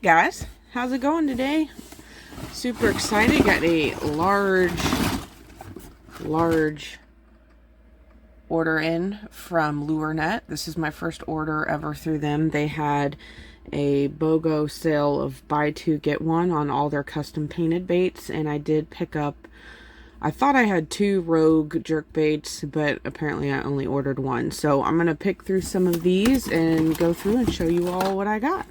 guys, how's it going today? Super excited. Got a large order in from Lurenet. This is my first order ever through them. They had a BOGO sale of buy two get one on all their custom painted baits, and I did pick up, I thought I had 2 Rogue jerk baits, but apparently I only ordered 1. So I'm gonna pick through some of these and go through and show you all what I got.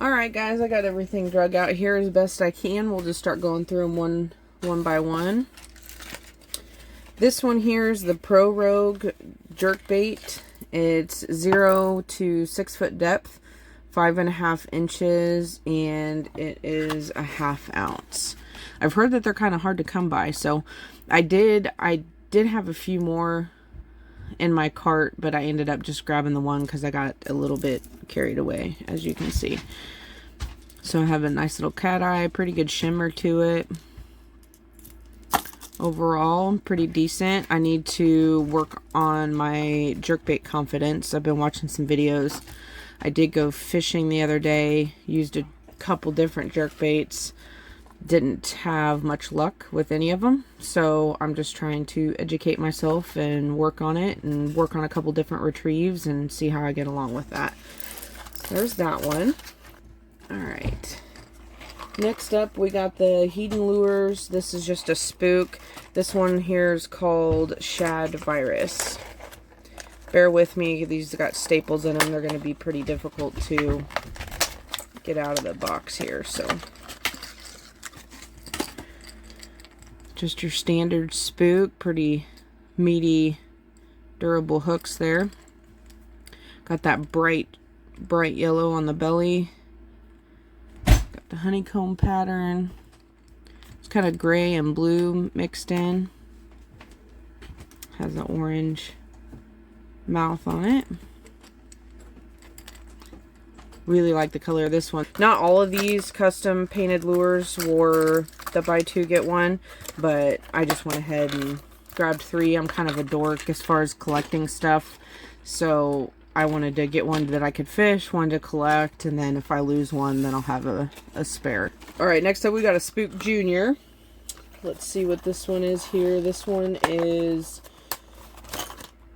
Alright guys, I got everything drug out here as best I can. We'll just start going through them one by one. This one here is the Pro Rogue jerk bait. It's 0 to 6 foot depth, 5.5 inches, and it is a 1/2 ounce. I've heard that they're kind of hard to come by, so I did have a few more in my cart, but I ended up just grabbing the one because I got a little bit carried away, as you can see. So I have a nice little cat eye, pretty good shimmer to it. Overall, pretty decent. I need to work on my jerkbait confidence. I've been watching some videos. I did go fishing the other day, used a couple different jerkbaits. Didn't have much luck with any of them, so I'm just trying to educate myself and work on it and work on a couple different retrieves and see how I get along with that. There's that one. Alright, next up we got the Hedon Lures. This is just a spook. This one here is called Shad Virus. Bear with me, these got staples in them. They're going to be pretty difficult to get out of the box here, so just your standard spook, pretty meaty, durable hooks there. Got that bright yellow on the belly. Got the honeycomb pattern. It's kind of gray and blue mixed in. Has an orange mouth on it. Really like the color of this one. Not all of these custom painted lures were the buy two get one, but I just went ahead and grabbed 3. I'm kind of a dork as far as collecting stuff, so I wanted to get one that I could fish, one to collect, and then if I lose one, then I'll have a spare. Alright, next up we got a Spook Junior. Let's see what this one is here. This one is,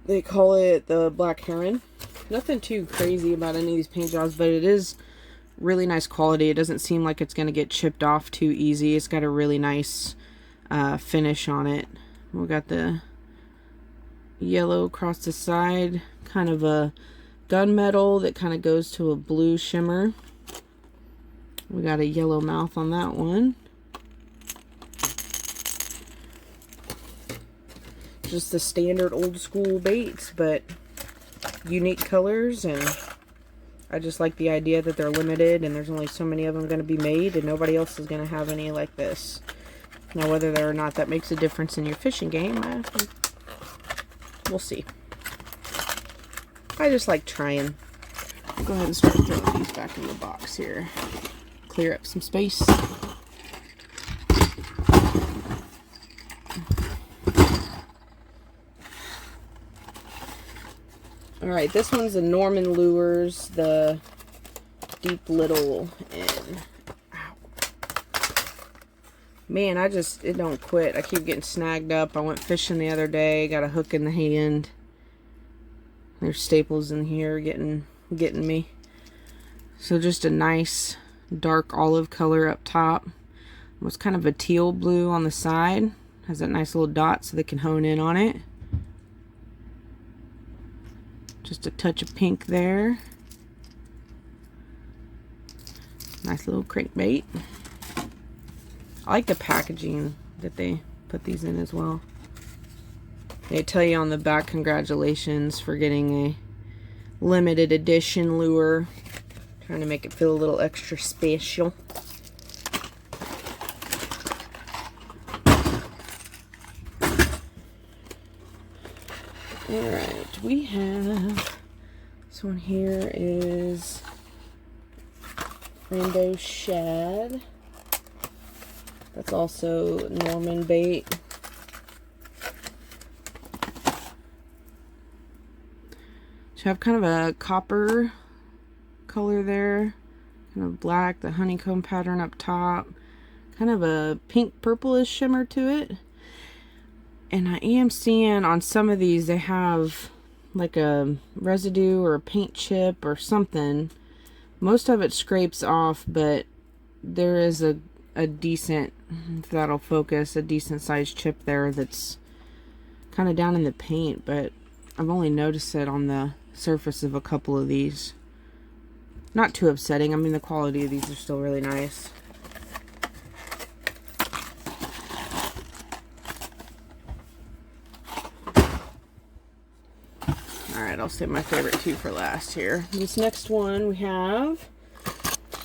they call it the Black Heron. Nothing too crazy about any of these paint jobs, but it is really nice quality. It doesn't seem like it's going to get chipped off too easy. It's got a really nice finish on it. We got the yellow across the side, kind of a gunmetal that kind of goes to a blue shimmer. We got a yellow mouth on that one. Just the standard old school baits, but unique colors, and I just like the idea that they're limited and there's only so many of them going to be made and nobody else is going to have any like this. Now whether or not that makes a difference in your fishing game, we'll see. I just like trying. I'll go ahead and start throwing these back in the box here. Clear up some space. Alright, this one's a Norman Lures, the Deep Little, and ow. Man, it don't quit. I keep getting snagged up. I went fishing the other day, got a hook in the hand. There's staples in here getting me. So just a nice dark olive color up top. It was kind of a teal blue on the side. Has that nice little dot so they can hone in on it. Just a touch of pink there. Nice little crankbait. I like the packaging that they put these in as well. They tell you on the back, congratulations for getting a limited edition lure. Trying to make it feel a little extra special. Alright, we have, this one here is Rainbow Shad. That's also Norman bait. So I have kind of a copper color there, kind of black, the honeycomb pattern up top, kind of a pink purplish shimmer to it. And I am seeing on some of these they have like a residue or a paint chip or something. Most of it scrapes off, but there is a decent, if that'll focus, a decent sized chip there that's kind of down in the paint, but I've only noticed it on the surface of a couple of these. Not too upsetting. I mean, the quality of these are still really nice. Alright, I'll save my favorite two for last here. This next one we have,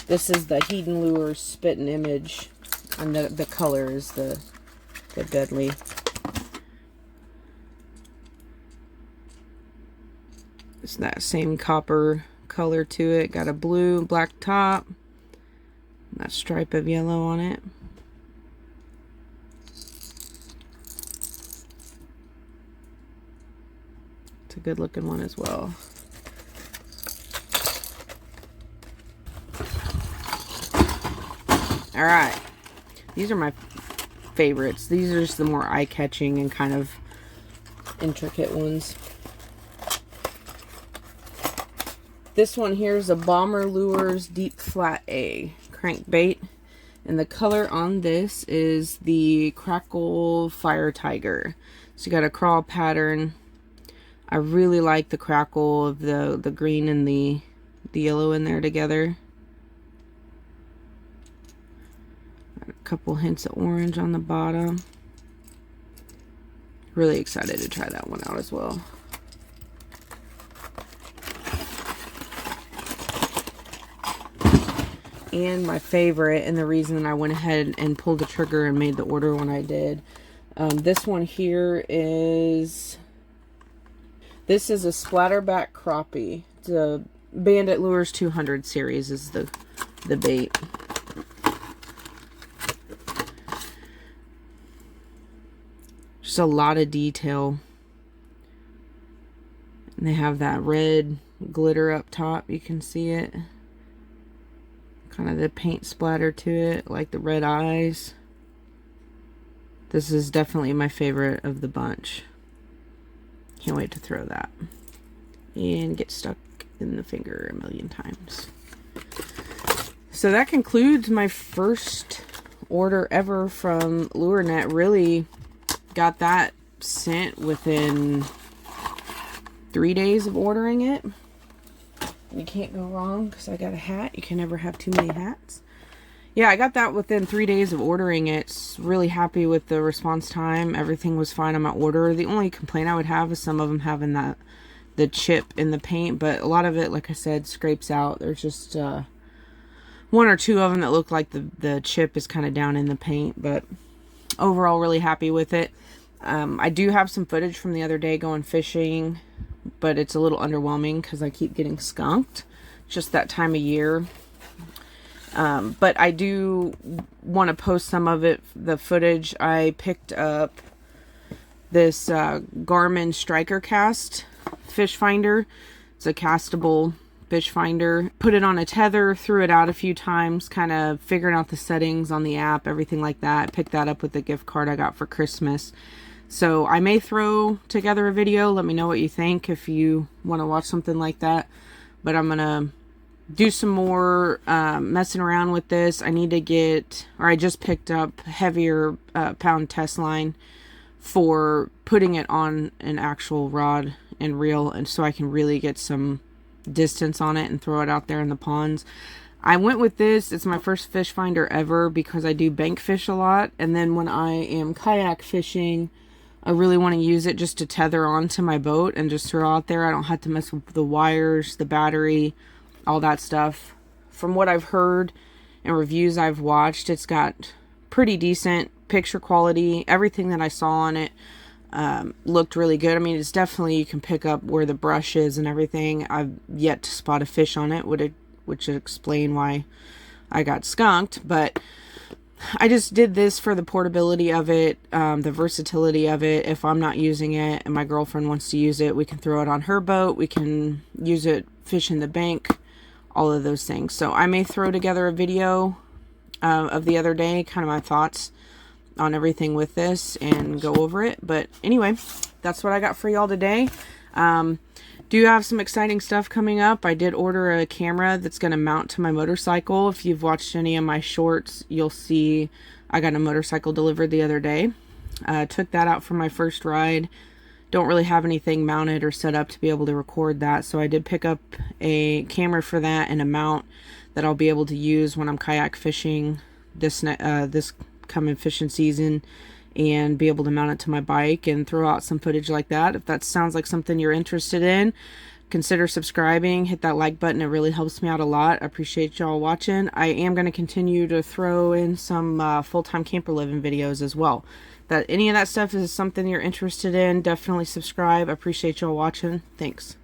this is the Hedon Lures Spit and Image, and the color is the deadly. It's that same copper color to it. Got a blue and black top, and that stripe of yellow on it. It's a good looking one as well. Alright, these are my favorites. These are just the more eye-catching and kind of intricate ones. This one here is a Bomber Lures Deep Flat A crankbait, and the color on this is the Crackle Fire Tiger. So you got a crawl pattern. I really like the crackle of the green and the yellow in there together. Got a couple hints of orange on the bottom. Really excited to try that one out as well. And my favorite, and the reason I went ahead and pulled the trigger and made the order when I did. This one here is... This is a splatterback crappie. It's a Bandit Lures 200 series is the bait. Just a lot of detail. And they have that red glitter up top. You can see it. Kind of the paint splatter to it, like the red eyes. This is definitely my favorite of the bunch. Can't wait to throw that. And get stuck in the finger a million times. So that concludes my first order ever from Lurenet. Really got that sent within 3 days of ordering it. You can't go wrong because I got a hat. You can never have too many hats. Yeah, I got that within 3 days of ordering it. Really happy with the response time. Everything was fine on my order. The only complaint I would have is some of them having the chip in the paint, but a lot of it, like I said, scrapes out. There's just one or two of them that look like the chip is kind of down in the paint, but overall really happy with it. I do have some footage from the other day going fishing, but it's a little underwhelming because I keep getting skunked. Just that time of year. But I do want to post some of it, the footage. I picked up this Garmin Striker Cast fish finder. It's a castable fish finder. Put it on a tether, threw it out a few times, kind of figuring out the settings on the app, everything like that. Picked that up with the gift card I got for Christmas. So I may throw together a video. Let me know what you think if you want to watch something like that. But I'm going to do some more messing around with this. I need to get, or I just picked up heavier pound test line for putting it on an actual rod and reel, and so I can really get some distance on it and throw it out there in the ponds. I went with this. It's my first fish finder ever because I do bank fish a lot, and then when I am kayak fishing, I really want to use it just to tether onto my boat and just throw out there. I don't have to mess with the wires, the battery, all that stuff. From what I've heard and reviews I've watched, it's got pretty decent picture quality. Everything that I saw on it looked really good. I mean, it's definitely, you can pick up where the brush is and everything. I've yet to spot a fish on it, which would explain why I got skunked, but I just did this for the portability of it, the versatility of it. If I'm not using it and my girlfriend wants to use it, we can throw it on her boat. We can use it, fish in the bank, all of those things. So I may throw together a video of the other day, kind of my thoughts on everything with this and go over it. But anyway, that's what I got for y'all today. Do have some exciting stuff coming up. I did order a camera that's going to mount to my motorcycle. If you've watched any of my shorts, you'll see I got a motorcycle delivered the other day. Took that out for my first ride. Don't really have anything mounted or set up to be able to record that, so I did pick up a camera for that and a mount that I'll be able to use when I'm kayak fishing this coming fishing season, and be able to mount it to my bike and throw out some footage like that. If that sounds like something you're interested in, consider subscribing, hit that like button. It really helps me out a lot. I appreciate y'all watching. I am going to continue to throw in some full-time camper living videos as well. That any of that stuff is something you're interested in, definitely subscribe. I appreciate y'all watching. Thanks.